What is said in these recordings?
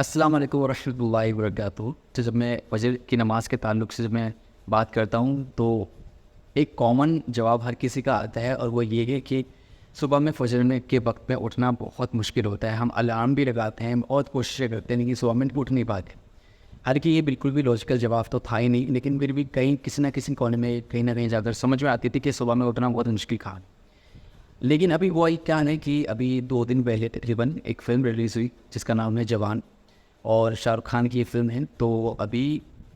अस्सलाम वालेकुम वरहमतुल्लाहि वबरकातुहू। तो जब मैं फजर की नमाज़ के ताल्लुक़ से जब मैं बात करता हूँ तो एक कॉमन जवाब हर किसी का आता है, और वो ये है कि सुबह में फजर में के वक्त में उठना बहुत मुश्किल होता है। हम अलार्म भी लगाते हैं, बहुत कोशिशें करते हैं, लेकिन सुबह में उठ नहीं पाते। हालाँकि ये बिल्कुल भी लॉजिकल जवाब तो था ही नहीं, लेकिन फिर भी कहीं किसी न किसी कोने में कहीं न कहीं जाकर समझ में आती थी कि सुबह में उठना बहुत मुश्किल काम है। लेकिन अभी वो क्या है कि अभी 2 दिन पहले तकरीबन एक फ़िल्म रिलीज़ हुई जिसका नाम है जवान, और शाहरुख खान की ये फ़िल्म है। तो अभी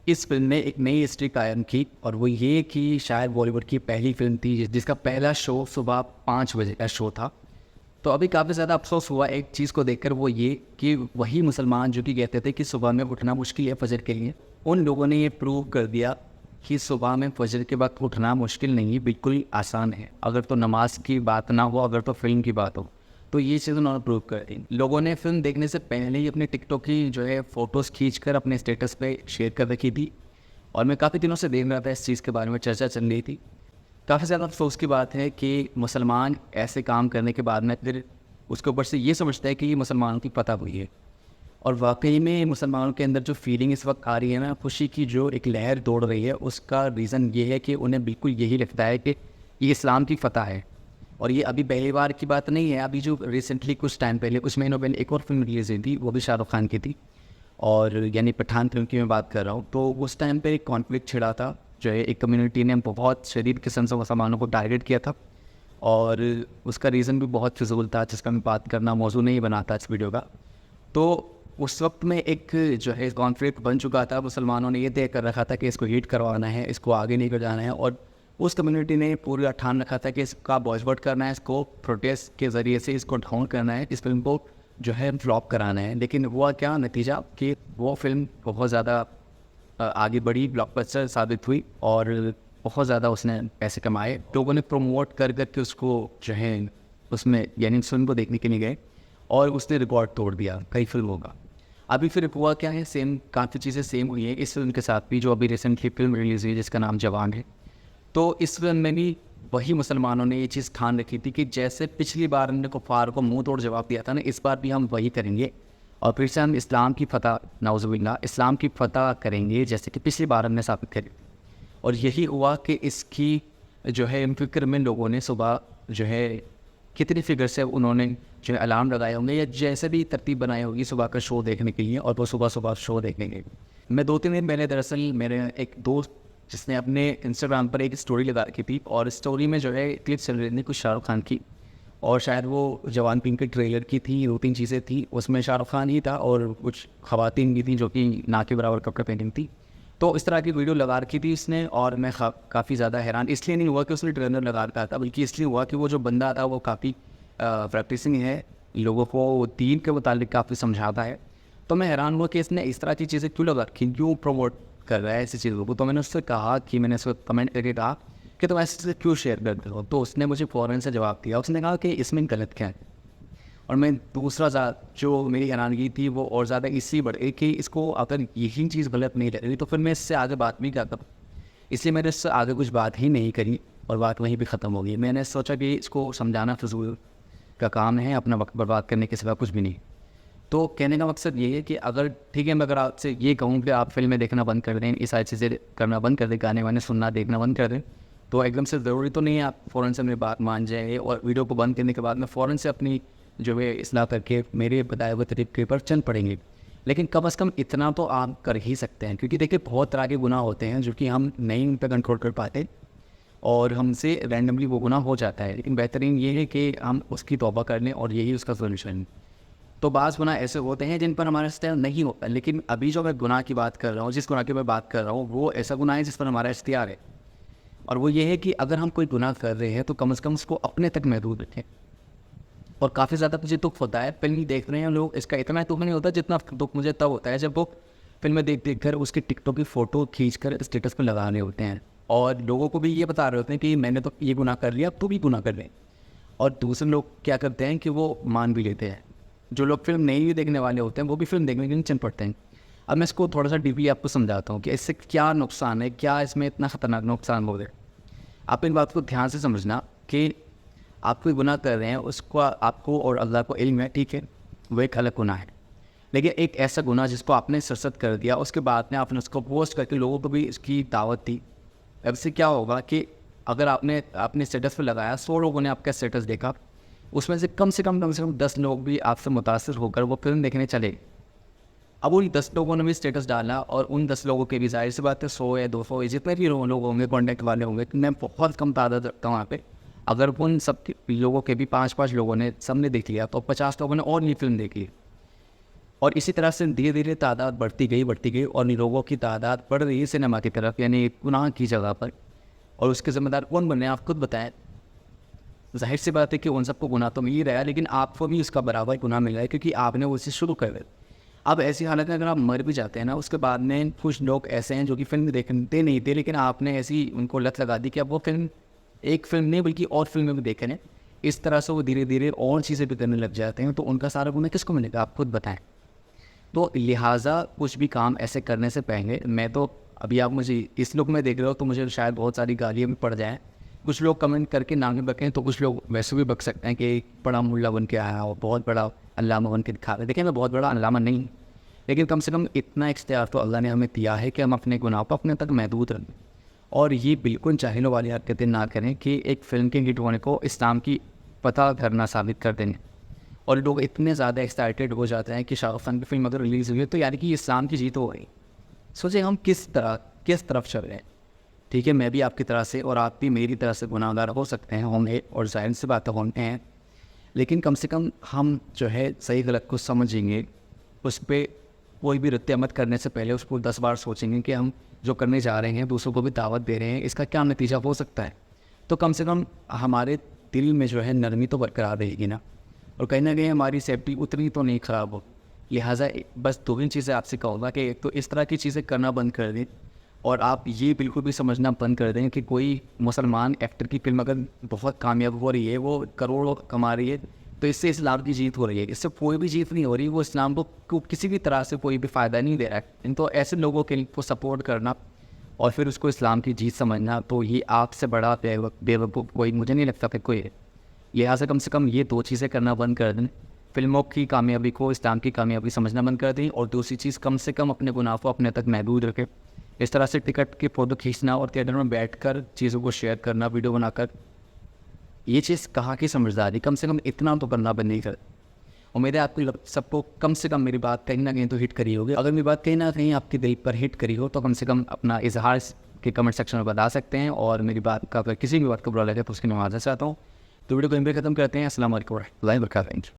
इस फ़िल्म ने एक नई हिस्ट्री कायम की, और वो ये कि शायद बॉलीवुड की पहली फ़िल्म थी जिसका पहला शो सुबह 5 बजे का शो था। तो अभी काफ़ी ज़्यादा अफ़सोस हुआ एक चीज़ को देखकर, वो ये कि वही मुसलमान जो कि कहते थे कि सुबह में उठना मुश्किल है फ़जर के लिए, उन लोगों ने ये प्रूव कर दिया कि सुबह में फ़जर के वक़्त उठना मुश्किल नहीं, बिल्कुल आसान है। अगर तो नमाज़ की बात ना हो, अगर तो फ़िल्म की बात हो, तो ये चीज़ उन्होंने प्रूव कर दी। लोगों ने फ़िल्म देखने से पहले ही अपने टिकटॉक की जो है फ़ोटोज़ खींचकर अपने स्टेटस पे शेयर कर रखी थी, और मैं काफ़ी दिनों से देख रहा था इस चीज़ के बारे में चर्चा चल रही थी। काफ़ी ज़्यादा अफ़सोस की बात है कि मुसलमान ऐसे काम करने के बाद में फिर उसके ऊपर से ये समझता है कि ये मुसलमानों की फतह हुई है। और वाक़ई में मुसलमानों के अंदर जो फ़ीलिंग इस वक्त आ रही है ना, खुशी की जो एक लहर दौड़ रही है, उसका रीज़न ये है कि उन्हें बिल्कुल यही लगता है कि ये इस्लाम की फ़तह है। और ये अभी पहली बार की बात नहीं है। अभी जो रिसेंटली कुछ टाइम पहले, कुछ महीनों पहले एक और फिल्म रिलीज़ हुई थी, वो भी शाहरुख खान की थी, और यानी पठान फिल्म की मैं बात कर रहा हूँ। तो उस टाइम पे एक कॉन्फ्लिक्ट छिड़ा था, जो है एक कम्युनिटी ने बहुत शदीद किस्म से मुसलमानों को टारगेट किया था, और उसका रीज़न भी बहुत फिजूल था, जिसका मैं बात करना मौजू नहीं बनाता इस वीडियो का। तो उस वक्त में एक जो है कॉन्फ्लिक्ट बन चुका था। मुसलमानों ने ये तय कर रखा था कि इसको हिट करवाना है, इसको आगे नहीं कर जाना है, और उस कम्युनिटी ने पूरा ठान रखा था कि इसका बॉयकॉट करना है, इसको प्रोटेस्ट के ज़रिए से इसको डाउन करना है, इस फिल्म को जो है फ्लॉप कराना है। लेकिन हुआ क्या नतीजा कि वो फिल्म बहुत ज़्यादा आगे बढ़ी, ब्लॉकबस्टर साबित हुई, और बहुत ज़्यादा उसने पैसे कमाए। लोगों ने प्रमोट कर करके उसको जो है उसमें यानी उस फिल्म को देखने के लिए गए, और उसने रिकॉर्ड तोड़ दिया कई फिल्मों का। अभी फिर हुआ क्या है, सेम काफ़ी चीज़ें सेम हुई है इस फिल्म के साथ भी, जो अभी रिसेंटली फिल्म रिलीज़ हुई है जिसका नाम जवान है। तो इस फिल्म में भी वही मुसलमानों ने ये चीज़ ठान रखी थी कि जैसे पिछली बार हमने कुफ़ार को मुंह तोड़ जवाब दिया था ना, इस बार भी हम वही करेंगे, और फिर से हम इस्लाम की फ़तह, नाउज़ुबिल्लाह, इस्लाम की फ़तह करेंगे जैसे कि पिछली बार हमने साबित करी। और यही हुआ कि इसकी जो है फ़िक्र में लोगों ने सुबह जो है कितनी फ़िक्र से उन्होंने जो है अलार्म लगाए होंगे, या जैसे भी तरतीब बनाई होगी सुबह का शो देखने के लिए, और वो सुबह शो देखेंगे। मैं 2-3 दिन पहले दरअसल मेरे एक दोस्त जिसने अपने इंस्टाग्राम पर एक स्टोरी लगा रखी थी, और स्टोरी में जो है क्लिप चल रही थी कुछ शाहरुख खान की, और शायद वो जवान पिंक के ट्रेलर की थी। 2-3 चीज़ें थी उसमें, शाहरुख खान ही था और कुछ ख़वातीन भी थी जो कि ना के बराबर कपड़े पहनी थी। तो इस तरह की वीडियो लगा रखी थी इसने, और मैं काफ़ी ज़्यादा हैरान इसलिए नहीं हुआ कि उसने ट्रेलर लगा रखा था, बल्कि इसलिए हुआ कि वो जो बंदा था वो काफ़ी प्रैक्टिसिंग है, लोगों को दीन के मुतालिक काफ़ी समझाता है। तो मैं हैरान हुआ कि इसने इस तरह की चीज़ें क्यों लगा रखी, क्यों प्रमोट कर रहा है ऐसी चीज़ों को। तो मैंने उससे कहा कि मैंने उसको कमेंट करके कहा कि तुम ऐसी चीज़ें क्यों शेयर करते हो। तो उसने मुझे फ़ौरन से जवाब दिया, उसने कहा कि इसमें गलत क्या है। और मैं दूसरा जो मेरी हैरानगी थी वो और ज़्यादा इसलिए बढ़ गई कि इसको अगर यही चीज़ गलत नहीं लग रही तो फिर मैं इससे आगे बात भी क्या करूँ। इसलिए मैंने इससे आगे कुछ बात ही नहीं करी, और बात वहीं पे ख़त्म हो गई। मैंने सोचा कि इसको समझाना फ़िज़ूल का काम है, अपना वक्त बर्बाद करने के सिवा कुछ भी नहीं। तो कहने का मकसद ये है कि अगर ठीक है, मैं अगर आपसे ये कहूँ कि आप फ़िल्में देखना बंद कर दें, ये सारी चीज़ें करना बंद कर दें, गाने वाने सुनना देखना बंद कर दें, तो एकदम से ज़रूरी तो नहीं है आप फ़ौरन से मेरी बात मान जाएँ, और वीडियो को बंद करने के बाद में फ़ौरन से अपनी जो है इस्लाह करके मेरे बताए हुए तरीके पर चल पड़ेंगे। लेकिन कम से कम इतना तो आप कर ही सकते हैं, क्योंकि देखिए बहुत तरह के गुनाह होते हैं जो कि हम नहीं उन पर कंट्रोल कर पाते, और हमसे रैंडमली वो गुनाह हो जाता है। लेकिन बेहतरीन ये है कि हम उसकी तौबा कर लें, और यही उसका सोल्यूशन है। तो बाज़ गुनाह ऐसे होते हैं जिन पर हमारा इख्तियार नहीं होता, लेकिन अभी जो मैं गुनाह की बात कर रहा हूँ, जिस गुनाह की मैं बात कर रहा हूँ, वो ऐसा गुनाह है जिस पर हमारा इख्तियार है। और वो ये है कि अगर हम कोई गुनाह कर रहे हैं तो कम से कम उसको अपने तक महदूद रखें। और काफ़ी ज़्यादा मुझे दुःख होता है, फ़िल्म देख रहे हैं लोग, इसका इतना दुःख नहीं होता जितना दुःख मुझे तब होता है जब वो फ़िल्में देख कर उसकी टिकटॉक की फ़ोटो खींचकर स्टेटस पर लगा रहे होते हैं, और लोगों को भी ये बता रहे होते हैं कि मैंने तो ये गुनाह कर लिया, अब तू भी गुनाह कर ले। और दूसरे लोग क्या करते हैं कि वो मान भी लेते हैं। जो लोग फ़िल्म नहीं भी देखने वाले होते हैं वो भी फ़िल्म देखने के लिए चल पड़ते हैं। अब मैं इसको थोड़ा सा डीपली आपको समझाता हूँ कि इससे क्या नुकसान है, क्या इसमें इतना ख़तरनाक नुकसान हो रहा है। आप इन बात को ध्यान से समझना कि आप कोई गुनाह कर रहे हैं, उसको आपको और अल्लाह को इल्म है, ठीक है, वो एक अलग गुनाह है। लेकिन एक ऐसा गुनाह जिसको आपने सरसद कर दिया, उसके बाद में आपने उसको पोस्ट करके लोगों को भी इसकी दावत दी। अब से क्या होगा कि अगर आपने अपने स्टेटस पे लगाया, 100 लोगों ने आपका स्टेटस देखा, उसमें से कम से कम 10 लोग भी आपसे मुतासिर होकर वो फिल्म देखने चले। अब उन 10 लोगों ने भी स्टेटस डाला और उन 10 लोगों के भी ज़ाहिर सी बात है 100 या 200 जितने भी लोग होंगे कॉन्टैक्ट वाले होंगे, मैं बहुत कम तादाद रखता हूँ वहाँ पे। अगर उन सब लोगों के भी 5-5 लोगों ने सबने देख लिया तो 50 लोगों ने और नई फिल्म देख ली। और इसी तरह से धीरे धीरे तादाद बढ़ती गई और लोगों की तादाद बढ़ रही है सिनेमा की तरफ, यानी गुनाह की जगह पर। और उसके ज़िम्मेदार कौन बने आप खुद बताएं। जाहिर सी बात है कि उन सबको गुनाह तो मिल ही रहा है, लेकिन आपको भी उसका बराबर गुनाह मिल रहा है क्योंकि आपने वो चीज़ शुरू कर दी। अब ऐसी हालत में अगर आप मर भी जाते हैं ना, उसके बाद में कुछ लोग ऐसे हैं जो कि फिल्म देखते नहीं थे, लेकिन आपने ऐसी उनको लत लगा दी कि अब वो फिल्म, एक फिल्म नहीं बल्कि और फिल्में भी देखे हैं। इस तरह से वो धीरे धीरे और चीज़ें भी करने लग जाते हैं, तो उनका सारा गुनाह किसको मिलेगा आप खुद बताएं। तो लिहाजा कुछ भी काम ऐसे करने से पहले, मैं तो अभी आप मुझे इस लुक में देख रहे हो तो मुझे शायद बहुत सारी गालियाँ भी पड़ जाएँ, कुछ लोग कमेंट करके ना भी बकें तो कुछ लोग वैसे भी बक सकते हैं कि बड़ा मुल्ला बन के आया और बहुत बड़ा अल्लामा बन के दिखा रहे। देखिए मैं बहुत बड़ा अल्लामा नहीं, लेकिन कम से कम इतना इख्तियार तो अल्लाह ने हमें दिया है कि हम अपने गुनाह को अपने तक महदूद रखें। और ये बिल्कुल जाहिलों वाली हरकतें ना करें कि एक फ़िल्म के हिट होने को इस्लाम की पता करना साबित कर देंगे। और लोग इतने ज़्यादा एक्साइटेड हो जाते हैं कि शाहरुख खान की फिल्म अगर रिलीज़ हुई है तो यानी कि इस्लाम की जीत हो गई। सोचें हम किस तरफ चल रहे हैं। ठीक है, मैं भी आपकी तरह से और आप भी मेरी तरह से गुनाहगार हो सकते हैं, होंगे, और ज़ाहिर सी बात होते हैं, लेकिन कम से कम हम जो है सही गलत को समझेंगे, उस पर कोई भी रद्द अमल करने से पहले उसको 10 बार सोचेंगे कि हम जो करने जा रहे हैं, दूसरों को भी दावत दे रहे हैं, इसका क्या नतीजा हो सकता है। तो कम से कम हमारे दिल में जो है नरमी तो बरकरार रहेगी ना, और कहीं ना कहीं हमारी सेफ्टी उतनी तो नहीं ख़राब हो। लिहाजा बस 2 ही चीज़ें आपसे कहूँगा कि एक तो इस तरह की चीज़ें करना बंद कर दें, और आप ये बिल्कुल भी समझना बंद कर दें कि कोई मुसलमान एक्टर की फिल्म अगर बहुत कामयाब हो रही है, वो करोड़ों कमा रही है, तो इससे इस्लाम की जीत हो रही है। इससे कोई भी जीत नहीं हो रही, वो इस्लाम को किसी भी तरह से कोई भी फ़ायदा नहीं दे रहा है। तो ऐसे लोगों के को सपोर्ट करना और फिर उसको इस्लाम की जीत समझना, तो ये आपसे बड़ा बेवकूफ़ कोई मुझे नहीं लगता कि कोई है। लिहाजा कम से कम ये 2 चीज़ें करना बंद कर दें। फिल्मों की कामयाबी को इस्लाम की कामयाबी समझना बंद कर दें, और दूसरी चीज़ कम से कम अपने गुनाह को अपने तक महदूद रखें। इस तरह से टिकट की फ़ोटो खींचना और थिएटर में बैठकर चीज़ों को शेयर करना, वीडियो बनाकर, ये चीज़ कहाँ की समझदारी। कम से कम इतना तो करना बंद नहीं कर। उम्मीद है आपको सबको कम से कम मेरी बात कहीं ना कहीं तो हिट करी होगी। अगर मेरी बात कहीं ना कहीं आपके दिल पर हिट करी हो तो कम से कम अपना इजहार के कमेंट सेक्शन में बता सकते हैं, और मेरी बात का अगर किसी भी बात को बुरा लगे तो उसकी नवाजा चाहता हूँ। तो वीडियो को यहीं पे ख़त्म करते हैं। अस्सलाम वालेकुम।